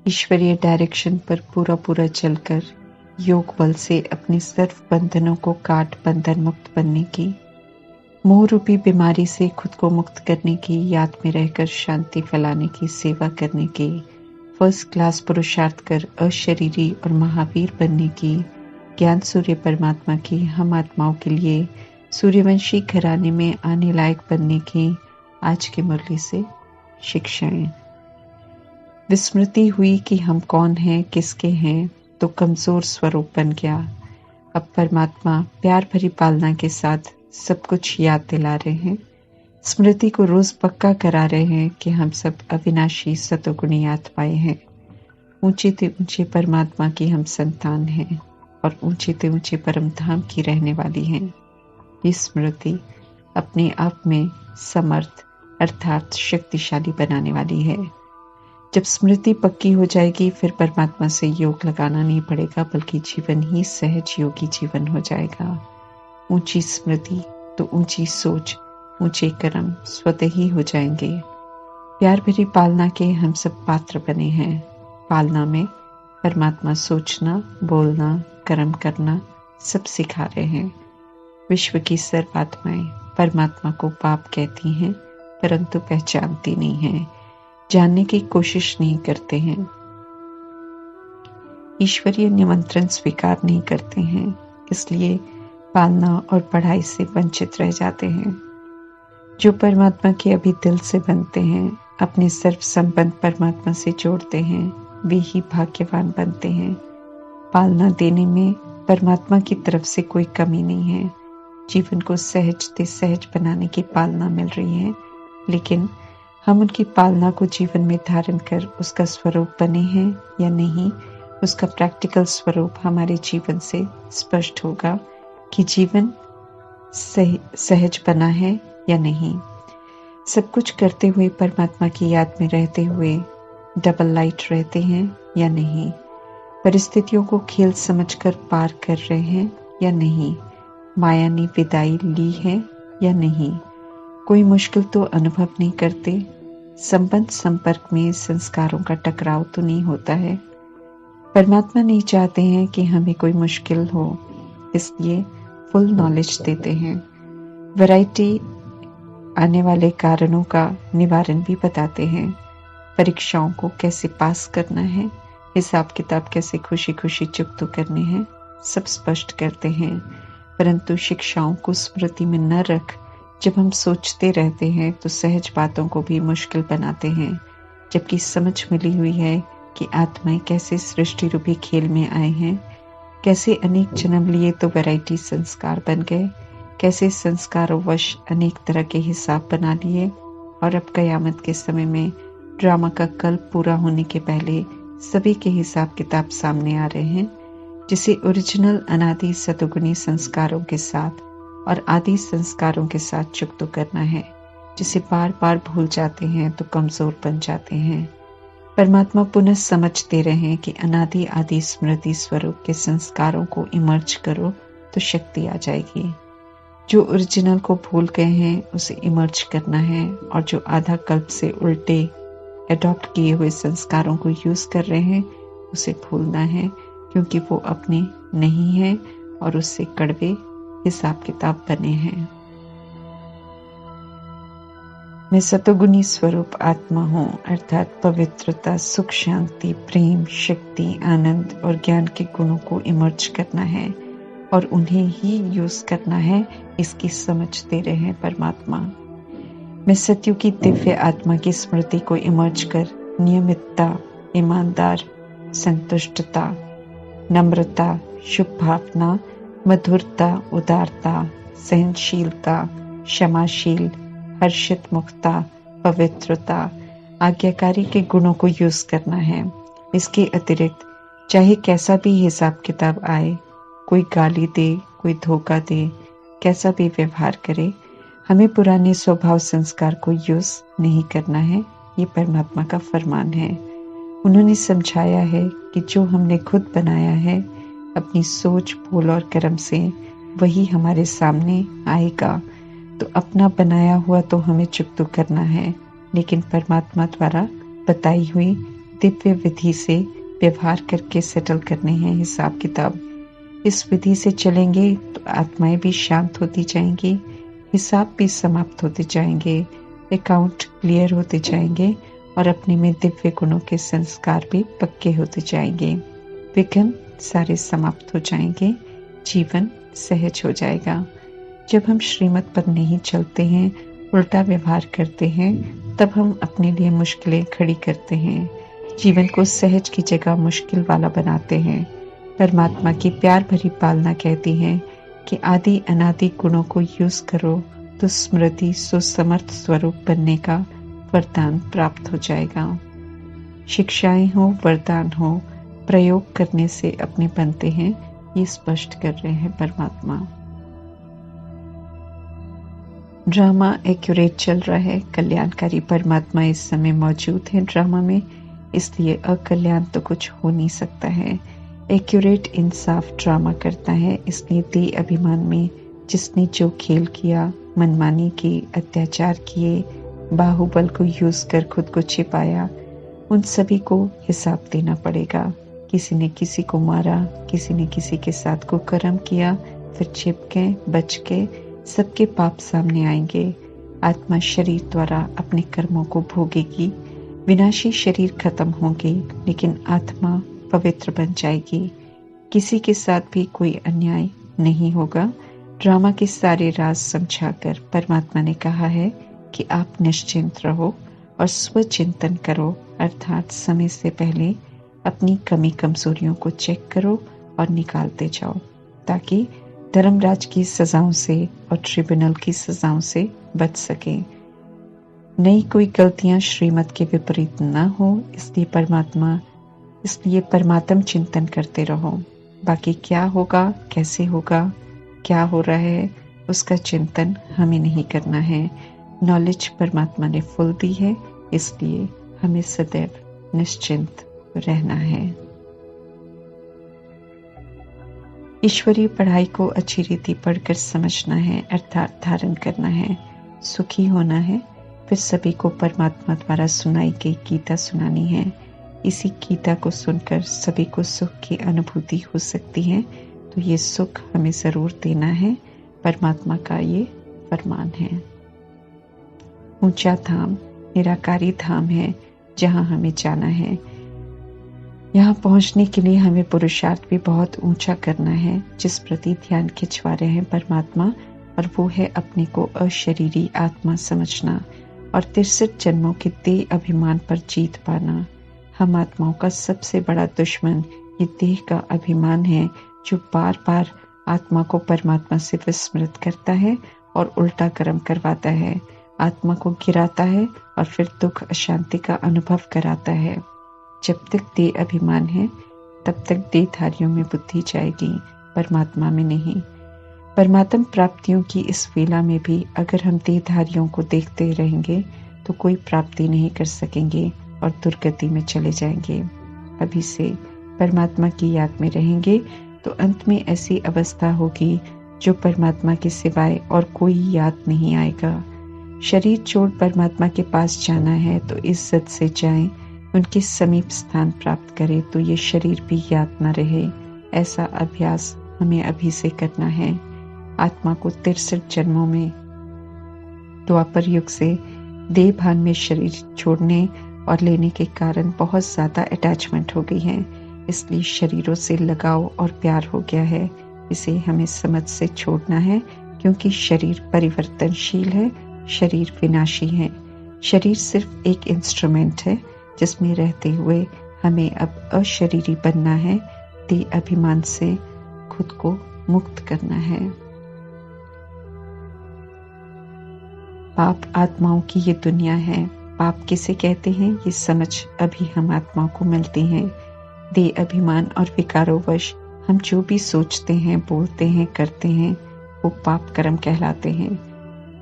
ईश्वरीय डायरेक्शन पर पूरा चलकर योग बल से अपने सर्व बंधनों को काट बंधन मुक्त बनने की, मोह रूपी बीमारी से खुद को मुक्त करने की, याद में रहकर शांति फैलाने की, सेवा करने की, फर्स्ट क्लास पुरुषार्थ कर अशरीरी और महावीर बनने की, ज्ञान सूर्य परमात्मा की हम आत्माओं के लिए सूर्यवंशी घराने में आने लायक बनने की आज की मुरली से शिक्षाएं। विस्मृति हुई कि हम कौन हैं, किसके हैं, तो कमजोर स्वरूप बन गया। अब परमात्मा प्यार भरी पालना के साथ सब कुछ याद दिला रहे हैं, स्मृति को रोज पक्का करा रहे हैं कि हम सब अविनाशी सतोगुणी आत्माएं हैं। ऊंचे ते ऊंचे परमात्मा की हम संतान हैं और ऊंचे ते ऊंचे परम धाम की रहने वाली हैं। ये स्मृति अपने आप में समर्थ अर्थात शक्तिशाली बनाने वाली है। जब स्मृति पक्की हो जाएगी फिर परमात्मा से योग लगाना नहीं पड़ेगा, बल्कि जीवन ही सहज योगी जीवन हो जाएगा। ऊंची स्मृति तो ऊंची सोच, ऊंचे कर्म स्वतः ही हो जाएंगे। प्यार भरी पालना के हम सब पात्र बने हैं। पालना में परमात्मा सोचना, बोलना, कर्म करना सब सिखा रहे हैं। विश्व की सर्व आत्माएं परमात्मा को बाप कहती हैं, परंतु पहचानती नहीं हैं, जानने की कोशिश नहीं करते हैं, ईश्वरीय निमंत्रण स्वीकार नहीं करते हैं, इसलिए पालना और पढ़ाई से वंचित रह जाते हैं। जो परमात्मा के अभी दिल से बनते हैं, अपने सर्व संबंध परमात्मा से जोड़ते हैं, वे ही भाग्यवान बनते हैं। पालना देने में परमात्मा की तरफ से कोई कमी नहीं है। जीवन को सहज से सहज बनाने की पालना मिल रही है, लेकिन हम उनकी पालना को जीवन में धारण कर उसका स्वरूप बने हैं या नहीं, उसका प्रैक्टिकल स्वरूप हमारे जीवन से स्पष्ट होगा कि जीवन सहज बना है या नहीं। सब कुछ करते हुए परमात्मा की याद में रहते हुए डबल लाइट रहते हैं या नहीं, परिस्थितियों को खेल समझकर पार कर रहे हैं या नहीं, माया ने विदाई ली है या नहीं, कोई मुश्किल तो अनुभव नहीं करते, संबंध संपर्क में संस्कारों का टकराव तो नहीं होता है। परमात्मा नहीं चाहते हैं कि हमें कोई मुश्किल हो, इसलिए फुल नॉलेज देते हैं। वैरायटी आने वाले कारणों का निवारण भी बताते हैं। परीक्षाओं को कैसे पास करना है, हिसाब किताब कैसे खुशी खुशी चुकता करने हैं, सब स्पष्ट करते हैं। परंतु शिक्षाओं को स्मृति में न रख जब हम सोचते रहते हैं तो सहज बातों को भी मुश्किल बनाते हैं, जबकि समझ मिली हुई है कि आत्माएं कैसे सृष्टि रूपी खेल में आए हैं, कैसे अनेक जन्म लिए तो वैरायटी संस्कार बन गए, कैसे संस्कारों वश अनेक तरह के हिसाब बना लिए, और अब कयामत के समय में ड्रामा का कल्प पूरा होने के पहले सभी के हिसाब किताब सामने आ रहे हैं, जिसे ओरिजिनल अनादि सतोगुणी संस्कारों के साथ और आदि संस्कारों के साथ चुकता करना है, जिसे बार बार भूल जाते हैं तो कमजोर बन जाते हैं। परमात्मा पुनः समझते रहे कि अनादि आदि स्मृति स्वरूप के संस्कारों को इमर्ज करो तो शक्ति आ जाएगी। जो ओरिजिनल को भूल गए हैं उसे इमर्ज करना है, और जो आधा कल्प से उल्टे एडॉप्ट किए हुए संस्कारों को यूज कर रहे हैं उसे भूलना है, क्योंकि वो अपने नहीं है और उससे कड़वे हिसाब किताब बने हैं। मैं सतोगुणी स्वरूप आत्मा हूँ, अर्थात पवित्रता, सुख, शांति, प्रेम, शक्ति, आनंद और ज्ञान के गुणों को इमर्ज करना है और उन्हें ही यूज करना है, इसकी समझ दे रहे हैं परमात्मा। मैं सत्य की दिव्य आत्मा की स्मृति को इमर्ज कर नियमितता, ईमानदार, संतुष्टता, नम्रता, शुभ भावना, मधुरता, उदारता, सहनशीलता, क्षमाशील, हर्षित मुक्ता, पवित्रता, आज्ञाकारी के गुणों को यूज करना है। इसके अतिरिक्त चाहे कैसा भी हिसाब किताब आए, कोई गाली दे, कोई धोखा दे, कैसा भी व्यवहार करे, हमें पुराने स्वभाव संस्कार को यूज नहीं करना है। ये परमात्मा का फरमान है। उन्होंने समझाया है कि जो हमने खुद बनाया है अपनी सोच, बोल और कर्म से, वही हमारे सामने आएगा। तो अपना बनाया हुआ तो हमें चुकता करना है, लेकिन परमात्मा द्वारा बताई हुई दिव्य विधि से व्यवहार करके सेटल करने हैं हिसाब किताब। इस विधि से चलेंगे तो आत्माएं भी शांत होती जाएंगी, हिसाब भी समाप्त होते जाएंगे, अकाउंट क्लियर होते जाएंगे और अपने में दिव्य गुणों के संस्कार भी पक्के होते जाएंगे। विघ्न सारे समाप्त हो जाएंगे, जीवन सहज हो जाएगा। जब हम श्रीमत पर नहीं चलते हैं, उल्टा व्यवहार करते हैं, तब हम अपने लिए मुश्किलें खड़ी करते हैं, जीवन को सहज की जगह मुश्किल वाला बनाते हैं। परमात्मा की प्यार भरी पालना कहती है कि आदि अनादि गुणों को यूज करो तो स्मृति सुसमर्थ स्वरूप बनने का वरदान प्राप्त हो जाएगा। शिक्षाएं हो, वरदान हो, प्रयोग करने से अपने बनते हैं, ये स्पष्ट कर रहे हैं परमात्मा। ड्रामा एक्यूरेट चल रहा है, कल्याणकारी परमात्मा इस समय मौजूद है ड्रामा में, इसलिए अकल्याण तो कुछ हो नहीं सकता है। एक्यूरेट इंसाफ ड्रामा करता है, इसलिए देह अभिमान में जिसने जो खेल किया, मनमानी की, अत्याचार किए, बाहुबल को यूज कर खुद को छिपाया, उन सभी को हिसाब देना पड़ेगा। किसी ने किसी को मारा, किसी ने किसी के साथ कुकर्म किया, फिर छिप गए, बच गए, सबके पाप सामने आएंगे। आत्मा शरीर द्वारा अपने कर्मों को भोगेगी। विनाशी शरीर खत्म होंगे, लेकिन आत्मा पवित्र बन जाएगी। किसी के साथ भी कोई अन्याय नहीं होगा। ड्रामा के सारे राज समझाकर परमात्मा ने कहा है कि आप निश्चिंत रहो और स्वचिंतन करो, अर्थात समय से पहले अपनी कमी कमजोरियों को चेक करो और निकालते जाओ, ताकि धर्मराज की सजाओं से और ट्रिब्यूनल की सजाओं से बच सके। नई कोई गलतियां श्रीमत के विपरीत न हो, इसलिए परमात्म चिंतन करते रहो। बाकी क्या होगा, कैसे होगा, क्या हो रहा है, उसका चिंतन हमें नहीं करना है। नॉलेज परमात्मा ने फुल दी है, इसलिए हमें सदैव निश्चिंत रहना है। ईश्वरीय पढ़ाई को अच्छी रीति पढ़कर समझना है, अर्थात धारण करना है, सुखी होना है। फिर सभी को परमात्मा द्वारा सुनाई गई गीता सुनानी है। इसी गीता को सुनकर सभी को सुख की अनुभूति हो सकती है, तो ये सुख हमें जरूर देना है। परमात्मा का ये फरमान है। ऊंचा धाम निराकारी धाम है, जहां हमें जाना है। यहाँ पहुंचने के लिए हमें पुरुषार्थ भी बहुत ऊंचा करना है, जिस प्रति ध्यान खिंचवा रहे हैं परमात्मा, और वो है अपने को अशरीरी आत्मा समझना और 63 जन्मों के देह अभिमान पर जीत पाना। हम आत्माओं का सबसे बड़ा दुश्मन ये देह का अभिमान है, जो बार बार आत्मा को परमात्मा से विस्मृत करता है और उल्टा कर्म करवाता है, आत्मा को गिराता है और फिर दुख अशांति का अनुभव कराता है। जब तक देह अभिमान है, तब तक देहधारियों में बुद्धि जाएगी, परमात्मा में नहीं। परमात्म प्राप्तियों की इस वेला में भी अगर हम देहधारियों को देखते रहेंगे तो कोई प्राप्ति नहीं कर सकेंगे और दुर्गति में चले जाएंगे। अभी से परमात्मा की याद में रहेंगे तो अंत में ऐसी अवस्था होगी जो परमात्मा के सिवाय और कोई याद नहीं आएगा। शरीर छोड़ परमात्मा के पास जाना है तो इज्जत से जाएं, उनके समीप स्थान प्राप्त करें तो ये शरीर भी याद न रहे। ऐसा अभ्यास हमें अभी से करना है। आत्मा को 63 जन्मों में द्वापर युग से देह भान में शरीर छोड़ने और लेने के कारण बहुत ज्यादा अटैचमेंट हो गई है, इसलिए शरीरों से लगाव और प्यार हो गया है। इसे हमें समझ से छोड़ना है, क्योंकि शरीर परिवर्तनशील है, शरीर विनाशी है। शरीर सिर्फ एक इंस्ट्रूमेंट है, जिसमें रहते हुए हमें अब अशरीरी बनना है, देह अभिमान से खुद को मुक्त करना है। पाप आत्माओं की ये दुनिया है। पाप किसे कहते हैं, ये समझ अभी हम आत्माओं को मिलती है। देह अभिमान और विकारोवश हम जो भी सोचते हैं, बोलते हैं, करते हैं, वो पाप कर्म कहलाते हैं।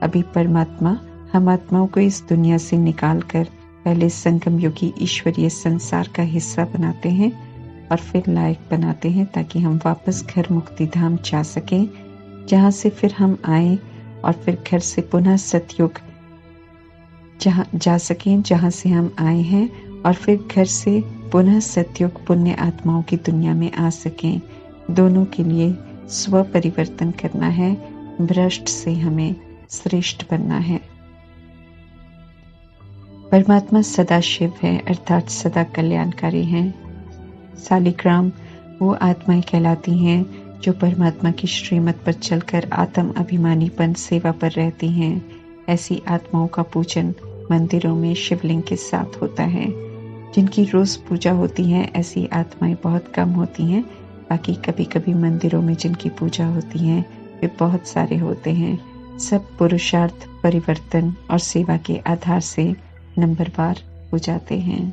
अभी परमात्मा हम आत्माओं को इस दुनिया से निकालकर पहले संगम योगी ईश्वरीय संसार का हिस्सा बनाते हैं और फिर लायक बनाते हैं, ताकि हम वापस घर मुक्ति धाम जा सकें, जहां से फिर हम आए, और फिर घर से पुनः सतयुग जा सकें, जहां से हम आए हैं, और फिर घर से पुनः सतयुग पुण्य आत्माओं की दुनिया में आ सकें। दोनों के लिए स्व परिवर्तन करना है, भ्रष्ट से हमें श्रेष्ठ बनना है। परमात्मा सदा शिव है, अर्थात सदा कल्याणकारी हैं। सालिग्राम वो आत्माएं कहलाती हैं जो परमात्मा की श्रीमत पर चलकर आत्म अभिमानीपन सेवा पर रहती हैं। ऐसी आत्माओं का पूजन मंदिरों में शिवलिंग के साथ होता है। जिनकी रोज पूजा होती है ऐसी आत्माएं बहुत कम होती हैं। बाकी कभी कभी मंदिरों में जिनकी पूजा होती है वे बहुत सारे होते हैं। सब पुरुषार्थ, परिवर्तन और सेवा के आधार से नंबरवार हो जाते हैं।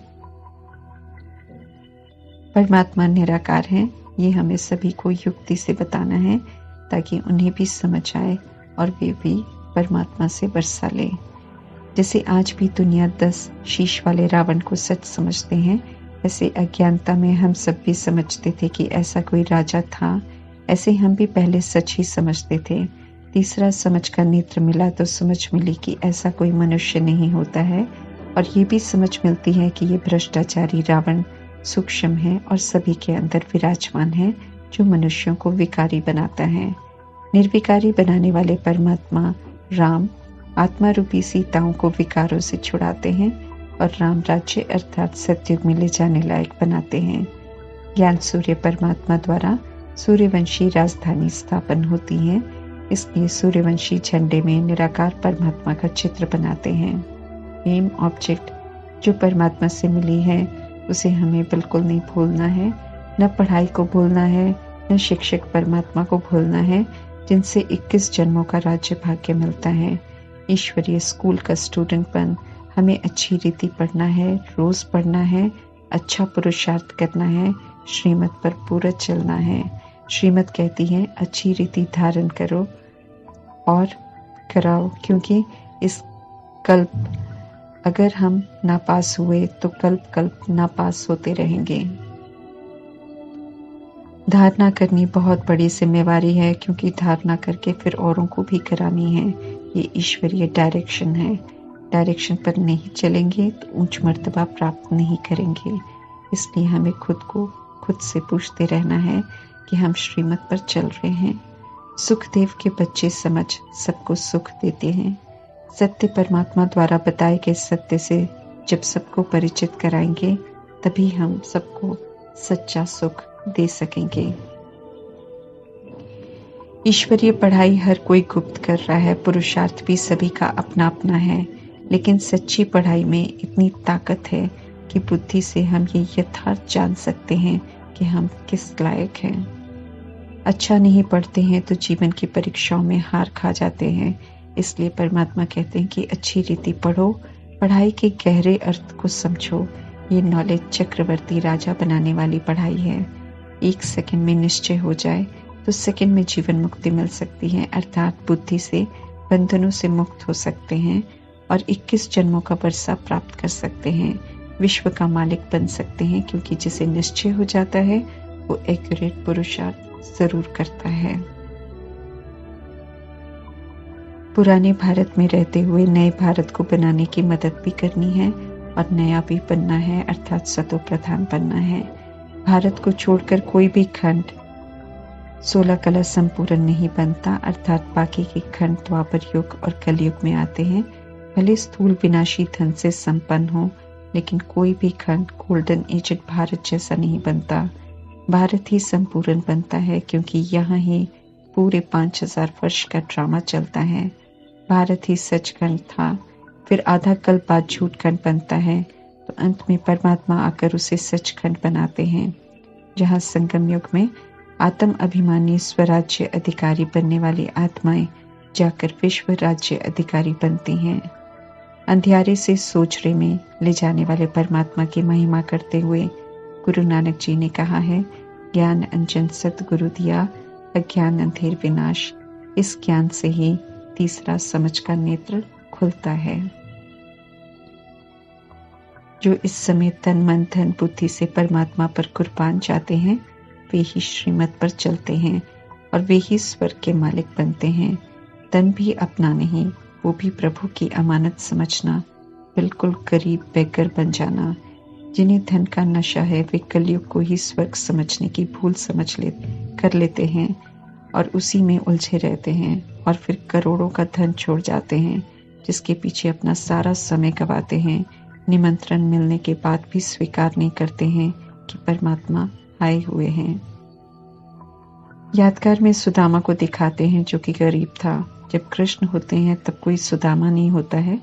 परमात्मा निराकार है, ये हमें सभी को युक्ति से बताना है ताकि उन्हें भी समझ आए और वे भी परमात्मा से वर्षा ले। जैसे आज भी दुनिया 10 शीश वाले रावण को सच समझते हैं, ऐसे अज्ञानता में हम सब भी समझते थे कि ऐसा कोई राजा था। ऐसे हम भी पहले सच ही समझते थे। तीसरा समझ का नेत्र मिला तो समझ मिली कि ऐसा कोई मनुष्य नहीं होता है, और ये भी समझ मिलती है कि ये भ्रष्टाचारी रावण सूक्ष्म है और सभी के अंदर विराजमान है, जो मनुष्यों को विकारी बनाता है। निर्विकारी बनाने वाले परमात्मा राम आत्मा रूपी सीताओं को विकारों से छुड़ाते हैं और राम राज्य अर्थात सतयुग में ले जाने लायक बनाते हैं। ज्ञान सूर्य परमात्मा द्वारा सूर्यवंशी राजधानी स्थापन होती है, इसलिए सूर्यवंशी झंडे में निराकार परमात्मा का चित्र बनाते हैं। एम ऑब्जेक्ट जो परमात्मा से मिली है उसे हमें बिल्कुल नहीं भूलना है। न पढ़ाई को भूलना है, न शिक्षक परमात्मा को भूलना है जिनसे 21 जन्मों का राज्य भाग्य मिलता है। ईश्वरीय स्कूल का स्टूडेंट बन हमें अच्छी रीति पढ़ना है, रोज पढ़ना है, अच्छा पुरुषार्थ करना है, श्रीमत पर पूरा चलना है। श्रीमत कहती है अच्छी रीति धारण करो और कराओ, क्योंकि इस कल्प अगर हम नापास हुए तो कल्प नापास होते रहेंगे। धारणा करनी बहुत बड़ी जिम्मेवारी है, क्योंकि धारणा करके फिर औरों को भी करानी है। ये ईश्वरीय डायरेक्शन है। डायरेक्शन पर नहीं चलेंगे तो ऊंच मर्तबा प्राप्त नहीं करेंगे। इसलिए हमें खुद से पूछते रहना है कि हम श्रीमत पर चल रहे हैं। सुखदेव के बच्चे समझ सबको सुख देते हैं। सत्य परमात्मा द्वारा बताए गए सत्य से जब सबको परिचित कराएंगे तभी हम सबको सच्चा सुख दे सकेंगे। ईश्वरीय पढ़ाई हर कोई गुप्त कर रहा है, पुरुषार्थ भी सभी का अपना अपना है, लेकिन सच्ची पढ़ाई में इतनी ताकत है कि बुद्धि से हम ये यथार्थ जान सकते हैं कि हम किस लायक हैं। अच्छा नहीं पढ़ते हैं तो जीवन की परीक्षाओं में हार खा जाते हैं। इसलिए परमात्मा कहते हैं कि अच्छी रीति पढ़ो, पढ़ाई के गहरे अर्थ को समझो। ये नॉलेज चक्रवर्ती राजा बनाने वाली पढ़ाई है। 1 सेकंड में निश्चय हो जाए तो सेकंड में जीवन मुक्ति मिल सकती है, अर्थात बुद्धि से बंधनों से मुक्त हो सकते हैं और 21 जन्मों का वर्षा प्राप्त कर सकते हैं। विश्व का मालिक बन सकते हैं, क्योंकि जिसे निश्चय हो जाता है वो एक्यूरेट पुरुषार्थ जरूर करता है। पुराने भारत में रहते हुए नए भारत को बनाने की मदद भी करनी है और नया भी बनना है, अर्थात सतो प्रधान बनना है। भारत को छोड़कर कोई भी खंड 16 कला संपूर्ण नहीं बनता, अर्थात बाकी के खंड द्वापर युग और कलयुग में आते हैं। भले स्थूल विनाशी धन से संपन्न हो, लेकिन कोई भी खंड गोल्डन एजेड भारत जैसा नहीं बनता। भारत ही संपूर्ण बनता है, क्योंकि यहाँ ही पूरे 5000 वर्ष का ड्रामा चलता है। भारत ही सचखंड था, फिर आधा कल्प बाद झूठखंड बनता है, तो अंत में परमात्मा आकर उसे सचखंड बनाते हैं, जहाँ संगम युग में आत्म अभिमानी स्वराज्य अधिकारी बनने वाली आत्माएं जाकर विश्व राज्य अधिकारी बनती हैं। अंधियारे से सोचरे में ले जाने वाले परमात्मा की महिमा करते हुए गुरु नानक जी ने कहा है, ज्ञान अंजन सतगुरु दिया, अज्ञान अंधेर विनाश। इस ज्ञान से ही तीसरा समझ का नेत्र खुलता है। जो इस समय तन मन धन बुद्धि से परमात्मा पर कुर्बान जाते हैं, वे ही श्रीमत पर चलते हैं और वे ही स्वर्ग के मालिक बनते हैं। तन भी अपना नहीं, वो भी प्रभु की अमानत समझना, बिल्कुल गरीब बेगर बन जाना। जिन्हें धन का नशा है वे कलयुग को ही स्वर्ग समझने की भूल कर लेते हैं और उसी में उलझे रहते हैं और फिर करोड़ों का धन छोड़ जाते हैं, जिसके पीछे अपना सारा समय गवाते हैं। निमंत्रण मिलने के बाद भी स्वीकार नहीं करते हैं कि परमात्मा आए हुए हैं। यादगार में सुदामा को दिखाते हैं जो कि गरीब था। जब कृष्ण होते हैं तब कोई सुदामा नहीं होता है।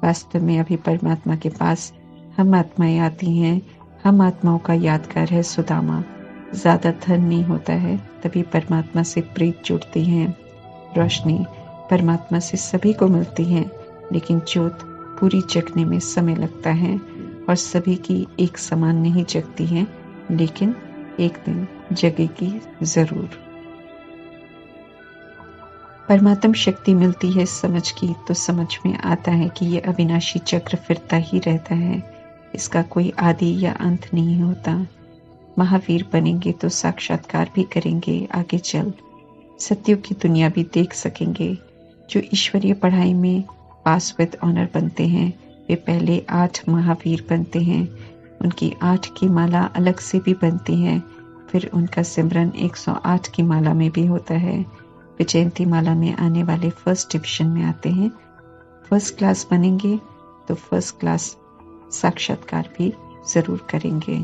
वास्तव में अभी परमात्मा के पास हम आत्माएं आती हैं। हम आत्माओं का यादगार है सुदामा। ज्यादा धन नहीं होता है, तभी परमात्मा से प्रीत जुड़ती है। रोशनी परमात्मा से सभी को मिलती है, लेकिन ज्योत पूरी जगने में समय लगता है और सभी की एक समान नहीं जगती है, लेकिन एक दिन जगेगी जरूर। परमात्म शक्ति मिलती है समझ की तो समझ में आता है कि यह अविनाशी चक्र फिरता ही रहता है। इसका कोई आदि या अंत नहीं होता। महावीर बनेंगे तो साक्षात्कार भी करेंगे, आगे चल सत्युग की दुनिया भी देख सकेंगे। जो ईश्वरीय पढ़ाई में पास विद ऑनर बनते हैं वे पहले 8 महावीर बनते हैं। उनकी 8 की माला अलग से भी बनती है, फिर उनका सिमरन 108 की माला में भी होता है। वे जयंती माला में आने वाले फर्स्ट डिविजन में आते हैं। फर्स्ट क्लास बनेंगे तो फर्स्ट क्लास साक्षात्कार भी जरूर करेंगे।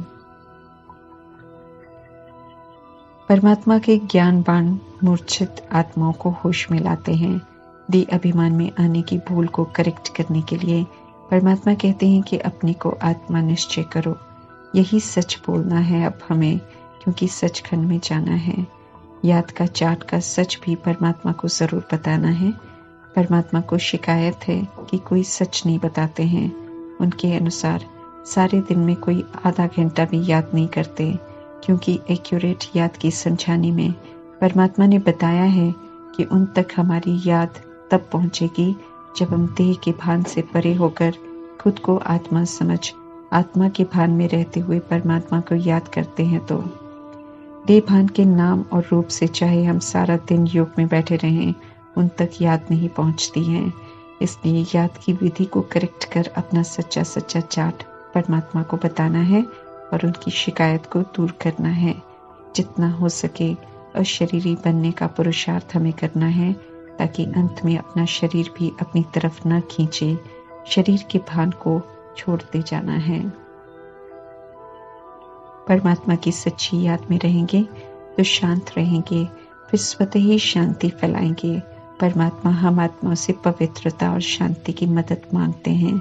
परमात्मा के ज्ञान बाण मूर्छित आत्माओं को होश में लाते हैं। देह अभिमान में आने की भूल को करेक्ट करने के लिए परमात्मा कहते हैं कि अपने को आत्मा निश्चय करो। यही सच बोलना है अब हमें, क्योंकि सचखंड में जाना है। याद का चाट का सच भी परमात्मा को जरूर बताना है। परमात्मा को शिकायत है कि कोई सच नहीं बताते हैं। उनके अनुसार सारे दिन में कोई आधा घंटा भी याद नहीं करते, क्योंकि एक्यूरेट याद की समझाने में परमात्मा ने बताया है कि उन तक हमारी याद तब पहुंचेगी जब हम देह के भान से परे होकर खुद को आत्मा समझ आत्मा के भान में रहते हुए परमात्मा को याद करते हैं। तो देह भान के नाम और रूप से चाहे हम सारा दिन योग में बैठे रहें, उन तक याद नहीं पहुंचती है। इसलिए याद की विधि को करेक्ट कर अपना सच्चा सच्चा चाट परमात्मा को बताना है और उनकी शिकायत को दूर करना है। जितना हो सके अशरीरी बनने का पुरुषार्थ हमें करना है, ताकि अंत में अपना शरीर भी अपनी तरफ न खींचे। शरीर के भान को छोड़ते जाना है। परमात्मा की सच्ची याद में रहेंगे तो शांत रहेंगे, फिर स्वतः ही शांति फैलाएंगे। परमात्मा हम आत्माओं से पवित्रता और शांति की मदद मांगते हैं।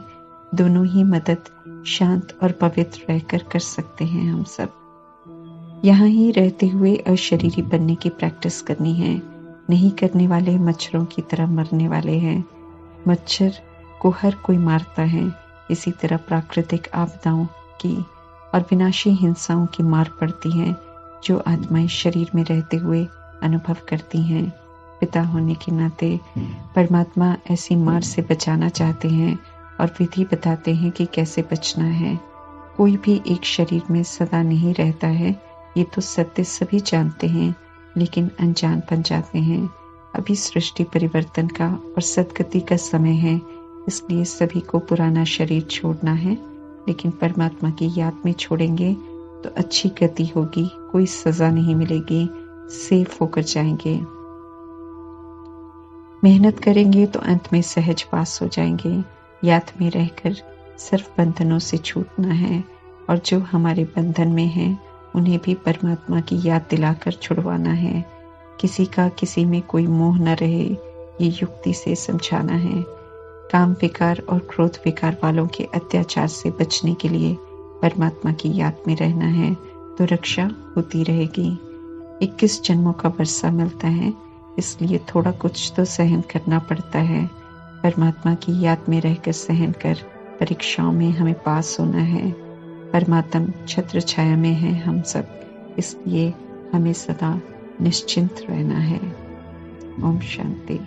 दोनों ही मदद शांत और पवित्र रहकर कर सकते हैं हम सब। यहाँ ही रहते हुए अशरीरी बनने की प्रैक्टिस करनी है। नहीं करने वाले मच्छरों की तरह मरने वाले हैं। मच्छर को हर कोई मारता है, इसी तरह प्राकृतिक आपदाओं की और विनाशी हिंसाओं की मार पड़ती है, जो आत्माएं शरीर में रहते हुए अनुभव करती हैं। पिता होने के नाते परमात्मा ऐसी मार से बचाना चाहते हैं और विधि बताते हैं कि कैसे बचना है। कोई भी एक शरीर में सदा नहीं रहता है, ये तो सत्य सभी जानते हैं, लेकिन अनजान बन जाते हैं। अभी सृष्टि परिवर्तन का और सद्गति का समय है, इसलिए सभी को पुराना शरीर छोड़ना है, लेकिन परमात्मा की याद में छोड़ेंगे तो अच्छी गति होगी, कोई सजा नहीं मिलेगी, सेफ होकर जाएंगे। मेहनत करेंगे तो अंत में सहज पास हो जाएंगे। याद में रहकर सिर्फ बंधनों से छूटना है, और जो हमारे बंधन में हैं उन्हें भी परमात्मा की याद दिलाकर छुड़वाना है। किसी का किसी में कोई मोह न रहे, ये युक्ति से समझाना है। काम विकार और क्रोध विकार वालों के अत्याचार से बचने के लिए परमात्मा की याद में रहना है, तो रक्षा होती रहेगी। 21 जन्मों का वर्षा मिलता है, इसलिए थोड़ा कुछ तो सहन करना पड़ता है। परमात्मा की याद में रहकर सहन कर परीक्षाओं में हमें पास होना है। परमात्म छत्र छाया में है हम सब, इसलिए हमें सदा निश्चिंत रहना है। ओम शांति।